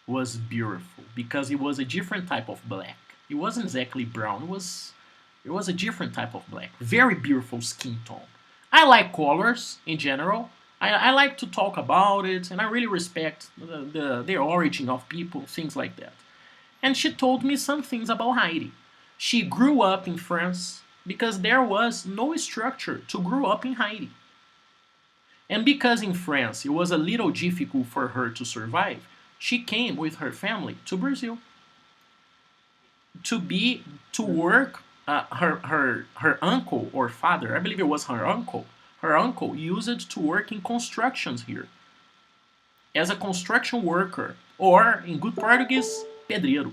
Speaker 1: was beautiful because it was a different type of black. It wasn't exactly brown. It was a different type of black. Very beautiful skin tone. I like colors in general. I like to talk about it, and I really respect the origin of people, things like that. And she told me some things about Haiti. She grew up in France because there was no structure to grow up in Haiti. And because in France it was a little difficult for her to survive, she came with her family to Brazil to be to work. Her uncle or father, I believe it was her uncle. Her uncle used it to work in constructions here as a construction worker, or in good Portuguese, pedreiro.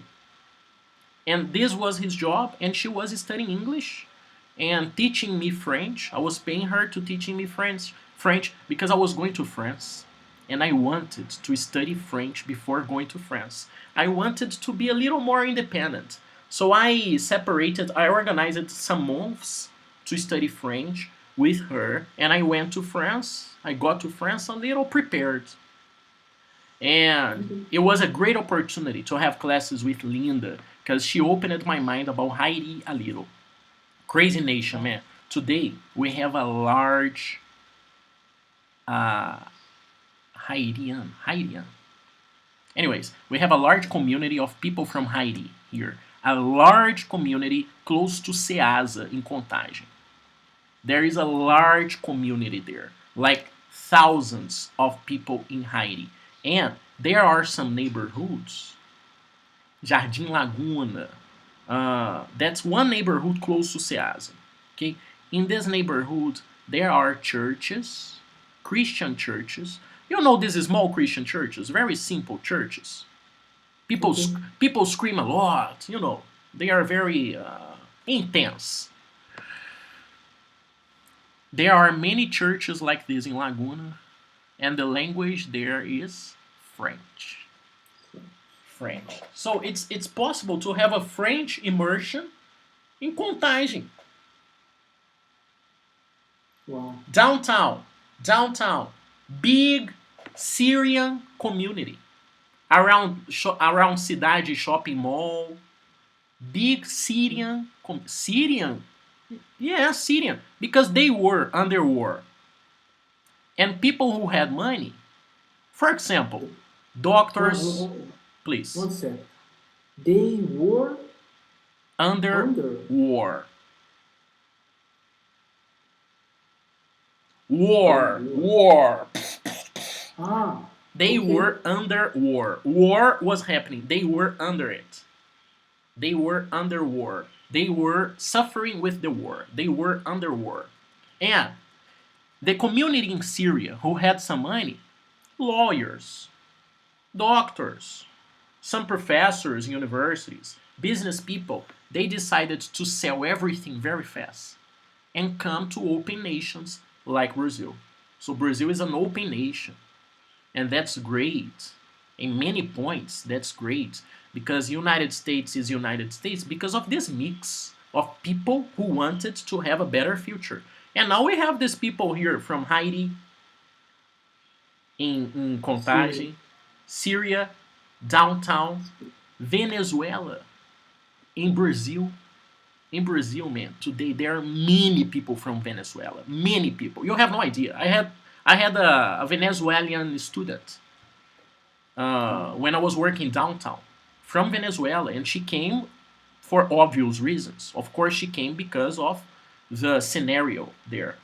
Speaker 1: And this was his job, and she was studying English and teaching me French. I was paying her to teaching me French because I was going to France and I wanted to study French before going to France. I wanted to be a little more independent. So I organized some months to study French with her, and I went to France. I got to France a little prepared. And it was a great opportunity to have classes with Linda because she opened my mind about Haiti a little. Crazy nation, man. Today we have a large uh, Haitian. Anyways, we have a large community of people from Haiti here. A large community close to Ceasa in Contagem. There is a large community there, like thousands of people in Haiti. And there are some neighborhoods, Jardim Laguna, that's one neighborhood close to Ceasa. Okay, in this neighborhood there are churches, Christian churches. You know these small Christian churches, very simple churches. People
Speaker 2: Okay.
Speaker 1: people scream a lot. They are very intense. There are many churches like this in Laguna, and the language there is French. French. So it's possible to have a French immersion in Contagem,
Speaker 2: Wow.
Speaker 1: downtown, big Syrian community around Cidade Shopping Mall, big Syrian, yeah, Syrian, because they were under war, and people who had money, for example,
Speaker 2: One,
Speaker 1: doctors, please,
Speaker 2: one sec. They were
Speaker 1: under
Speaker 2: under.
Speaker 1: war,
Speaker 2: They
Speaker 1: war,
Speaker 2: were.
Speaker 1: war.
Speaker 2: Ah,
Speaker 1: They
Speaker 2: okay.
Speaker 1: were under war. War was happening. They were under it. They were under war. They were suffering with the war. They were under war. And the community in Syria who had some money, lawyers, doctors, some professors in universities, business people, they decided to sell everything very fast and come to open nations like Brazil. So Brazil is an open nation, and that's great. In many points, that's great because United States is United States because of this mix of people who wanted to have a better future. And now we have these people here from Haiti, in
Speaker 2: Syria.
Speaker 1: Contagem, Syria, downtown, Venezuela, in Brazil. In Brazil, man, today there are many people from Venezuela. Many people. You have no idea. I had a Venezuelan student
Speaker 2: Ah,
Speaker 1: when I was working downtown from Venezuela, and she came for obvious reasons. Of course, she came because of the scenario there,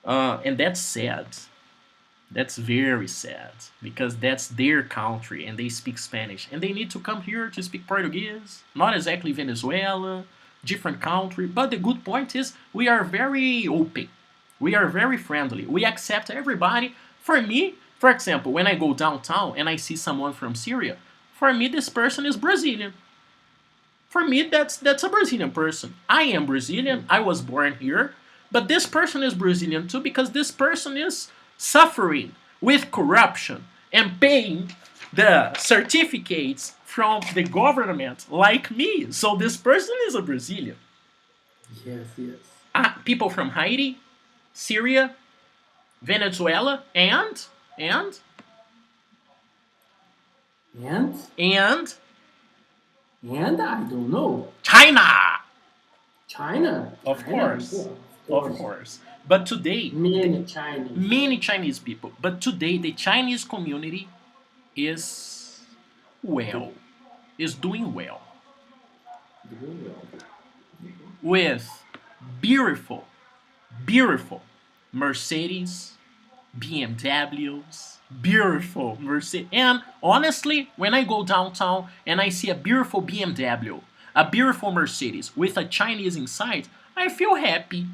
Speaker 1: and that's sad. That's very sad because that's their country and they speak Spanish and they need to come here to speak Portuguese. Not exactly Venezuela, different country, but the good point is we are very open. We are very friendly. We accept everybody. For me, For example, when I go downtown and I see someone from Syria, for me this person is Brazilian. For me, that's a Brazilian person. I am Brazilian. I was born here, but this person is Brazilian too because this person is suffering with corruption and paying the certificates from the government like me. So this person is a Brazilian.
Speaker 2: Yes, yes.
Speaker 1: People from Haiti, Syria, Venezuela, and
Speaker 2: And
Speaker 1: and
Speaker 2: and I don't know.
Speaker 1: China.
Speaker 2: China,
Speaker 1: Of
Speaker 2: China,
Speaker 1: course,
Speaker 2: of
Speaker 1: of
Speaker 2: course.
Speaker 1: course. But today,
Speaker 2: Many Chinese.
Speaker 1: many Chinese people. But today, the Chinese community is well, is doing well
Speaker 2: Doing well.
Speaker 1: with beautiful, beautiful Mercedes, BMWs, beautiful Mercedes. And honestly, when I go downtown and I see a beautiful BMW, a beautiful Mercedes with a Chinese inside, I feel happy.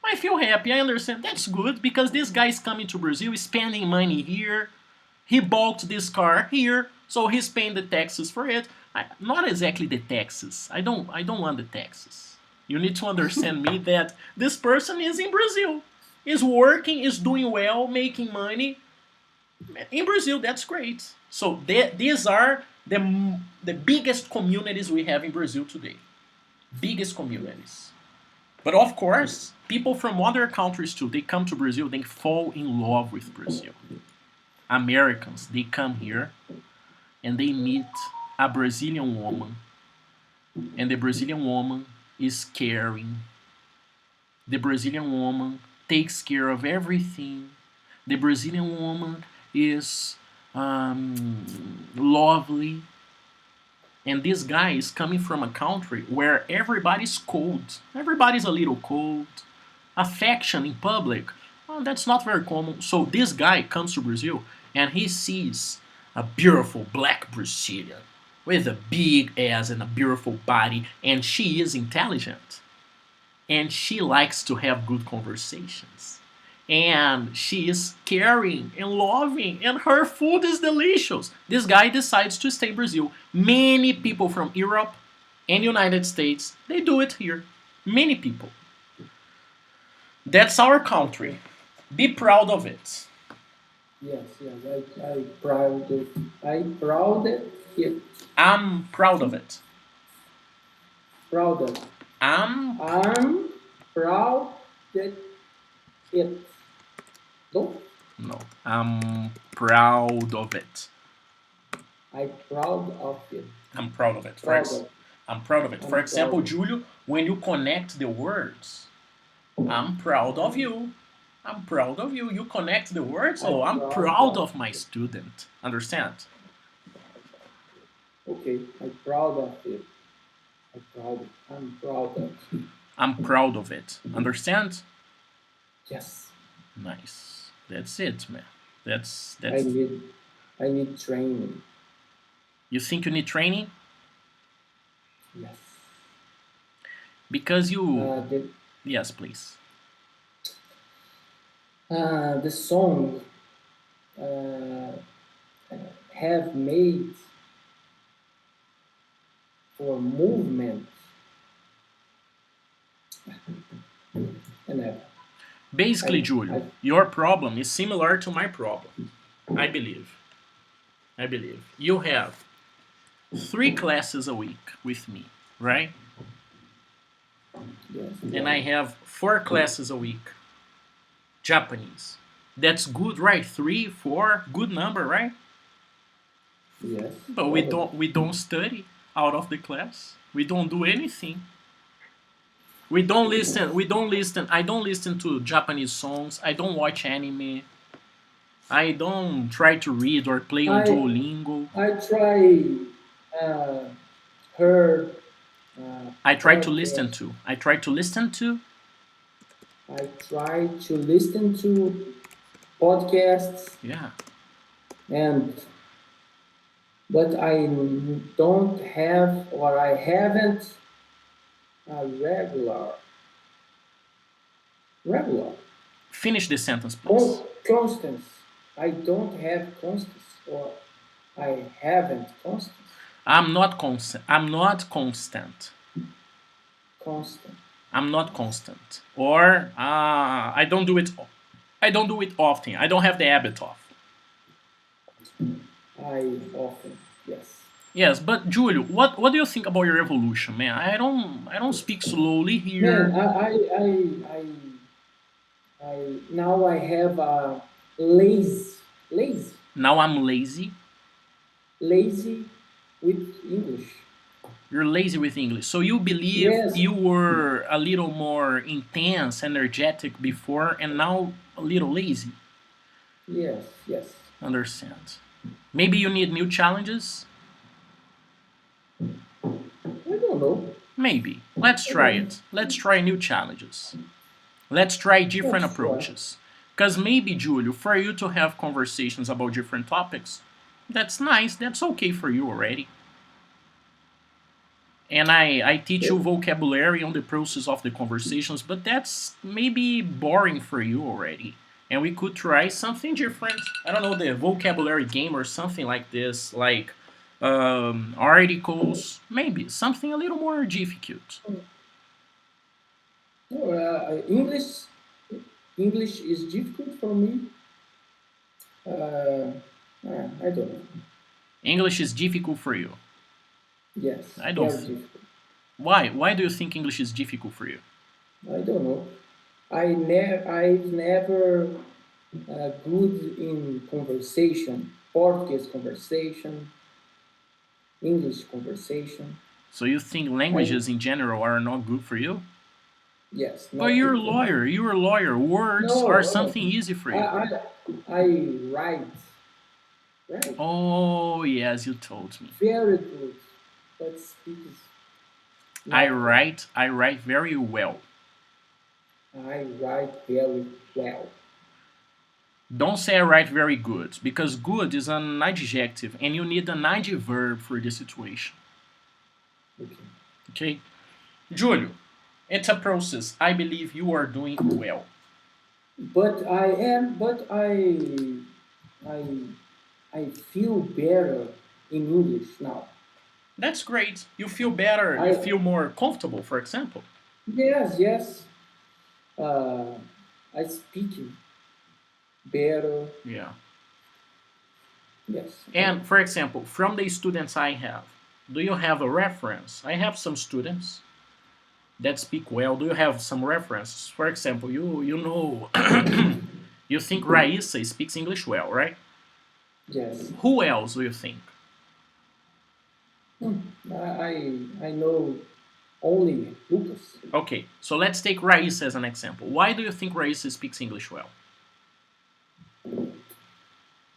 Speaker 1: I feel happy. I understand. That's good because this guy is coming to Brazil, spending money here. He bought this car here, so he's paying the taxes for it. Not exactly the taxes. I don't want the taxes. You need to understand me that this person is in Brazil, is working, is doing well, making money in Brazil. That's great. So these are the biggest communities we have in Brazil today. Biggest communities. But of course, people from other countries too, they come to Brazil, they fall in love with Brazil. Americans, they come here and they meet a Brazilian woman, and the Brazilian woman is caring. The Brazilian woman takes care of everything. The Brazilian woman is lovely. And this guy is coming from a country where everybody's cold. Everybody's a little cold. Affection in public, well, that's not very common. So this guy comes to Brazil and he sees a beautiful black Brazilian with a big ass and a beautiful body, and she is intelligent and she likes to have good conversations. And she is caring and loving, and her food is delicious. This guy decides to stay in Brazil. Many people from Europe and United States, they do it here. Many people. That's our country. Be proud of it.
Speaker 2: Yes, yes. I proud it.
Speaker 1: I'm proud of it.
Speaker 2: Proud of.
Speaker 1: I'm
Speaker 2: I'm proud that it. No,
Speaker 1: no. I'm proud of it.
Speaker 2: I proud of it.
Speaker 1: I'm proud of it.
Speaker 2: Proud of.
Speaker 1: I'm proud of it. For
Speaker 2: I'm
Speaker 1: example,
Speaker 2: proud.
Speaker 1: Julio, when you connect the words, I'm proud of you. I'm proud of you. You connect the words.
Speaker 2: I'm
Speaker 1: Oh, I'm
Speaker 2: proud
Speaker 1: proud
Speaker 2: of.
Speaker 1: of my student. Understand?
Speaker 2: Okay, I'm proud of it. I'm proud of.
Speaker 1: I'm proud of it. Understand?
Speaker 2: Yes,
Speaker 1: Nice. That's it, man. That's
Speaker 2: I
Speaker 1: that's.
Speaker 2: need. I need training.
Speaker 1: You think you need training
Speaker 2: Yes.
Speaker 1: because you.
Speaker 2: Uh, the
Speaker 1: Yes, please.
Speaker 2: the song uh, have made for movement and
Speaker 1: Basically,
Speaker 2: I
Speaker 1: Julio, your problem is similar to my problem. I believe. I believe. You have 3 classes a week with me, right?
Speaker 2: yes,
Speaker 1: And
Speaker 2: yeah,
Speaker 1: I have 4 classes a week. Japanese. That's good, right? 3, 4, good number, right?
Speaker 2: yes,
Speaker 1: But
Speaker 2: totally.
Speaker 1: we don't study out of the class. We don't do anything. We don't listen. I don't listen to Japanese songs. I don't watch anime. I don't try to read or play on
Speaker 2: I
Speaker 1: Duolingo.
Speaker 2: I try uh, her
Speaker 1: I try to listen
Speaker 2: podcast.
Speaker 1: to. I try to listen to.
Speaker 2: I try to listen to podcasts,
Speaker 1: Yeah.
Speaker 2: and but I don't have or I haven't a regular
Speaker 1: Finish the sentence, please.
Speaker 2: constance. I don't have constants, or I haven't constants.
Speaker 1: I'm not constant. I'm not constant.
Speaker 2: Constant.
Speaker 1: I'm not
Speaker 2: Yes.
Speaker 1: constant. Or I don't do it. I don't do it often. I don't have the habit of.
Speaker 2: I often. Yes.
Speaker 1: Yes, but Julio, what do you think about your evolution, man? I don't speak slowly
Speaker 2: Man,
Speaker 1: here.
Speaker 2: I now I have a lazy,
Speaker 1: Now I'm lazy.
Speaker 2: lazy with English.
Speaker 1: You're lazy with English. So you believe
Speaker 2: Yes,
Speaker 1: you were a little more intense, energetic before, and now a little lazy.
Speaker 2: yes, yes.
Speaker 1: Understand? Maybe you need new challenges.
Speaker 2: I don't know.
Speaker 1: Maybe. Let's
Speaker 2: I
Speaker 1: try
Speaker 2: don't.
Speaker 1: it. Let's try new challenges. Let's try different
Speaker 2: Let's try.
Speaker 1: approaches. Because maybe, Julio, for you to have conversations about different topics, that's nice. That's okay for you already. And I teach you vocabulary on the process of the conversations, but that's maybe boring for you already. And we could try something different. I don't know, the vocabulary game or something like this, like articles, maybe something a little more difficult.
Speaker 2: No, English is difficult for me. I don't know.
Speaker 1: English is difficult for you.
Speaker 2: Yes,
Speaker 1: I don't
Speaker 2: very
Speaker 1: think.
Speaker 2: difficult.
Speaker 1: Why? Why do you think English is difficult for you?
Speaker 2: I don't know. I've never good in conversation, Portuguese conversation, English conversation.
Speaker 1: So you think
Speaker 2: I
Speaker 1: languages in general are not good for you?
Speaker 2: Yes,
Speaker 1: But
Speaker 2: not
Speaker 1: you're a
Speaker 2: good for me.
Speaker 1: lawyer. You're a lawyer. Words are
Speaker 2: No,
Speaker 1: something easy for
Speaker 2: I
Speaker 1: you.
Speaker 2: I, I write, right?
Speaker 1: Oh, yes, you told me.
Speaker 2: Very good, but speak is
Speaker 1: I
Speaker 2: not good.
Speaker 1: write I write very well.
Speaker 2: I write very well.
Speaker 1: Don't say I write very good because good is an adjective and you need an adverb for the situation.
Speaker 2: Okay.
Speaker 1: Okay? Julio, it's a process. I believe you are doing well.
Speaker 2: I I feel better in English now.
Speaker 1: That's great. You feel better, you
Speaker 2: I
Speaker 1: feel more comfortable, for example.
Speaker 2: Yes, yes. Uh, I speaking better.
Speaker 1: Yeah.
Speaker 2: Yes,
Speaker 1: And for example, from the students I have, do you have a reference? I have some students that speak well. Do you have some references? For example, you know you think Raissa speaks English well, right?
Speaker 2: yes.
Speaker 1: Who else do you think?
Speaker 2: I know only Lucas.
Speaker 1: Okay, so let's take Raissa as an example. Why do you think Raissa speaks English well?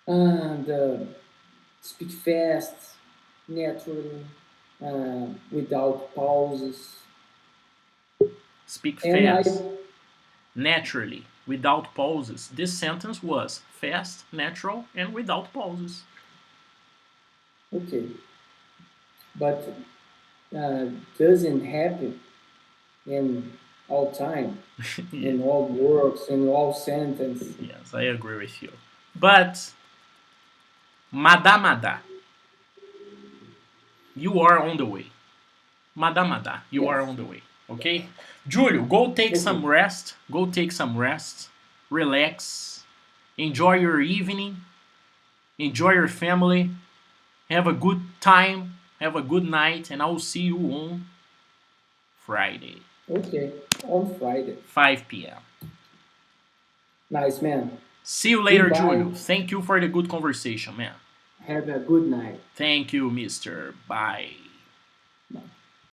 Speaker 2: And speak fast, naturally, without pauses.
Speaker 1: Speak
Speaker 2: And I
Speaker 1: fast, naturally, without pauses. This sentence was fast, natural, and without pauses.
Speaker 2: Okay, but doesn't happen in all time,
Speaker 1: Yeah,
Speaker 2: in all works, in all sentence.
Speaker 1: yes, I agree with you. But Madamada, you are on the way. Madamada, you are
Speaker 2: Yes.
Speaker 1: on the way. Okay? Julio, go take some
Speaker 2: Okay.
Speaker 1: rest. Go take some rest. Relax. Enjoy your evening. Enjoy your family. Have a good time. Have a good night. And I will see you on Friday,
Speaker 2: Okay. On Friday.
Speaker 1: 5 p.m.
Speaker 2: Nice man.
Speaker 1: See you later, Julio.
Speaker 2: Goodbye.
Speaker 1: Thank you for the good conversation, man.
Speaker 2: Have a good night.
Speaker 1: Thank you, mister. Bye.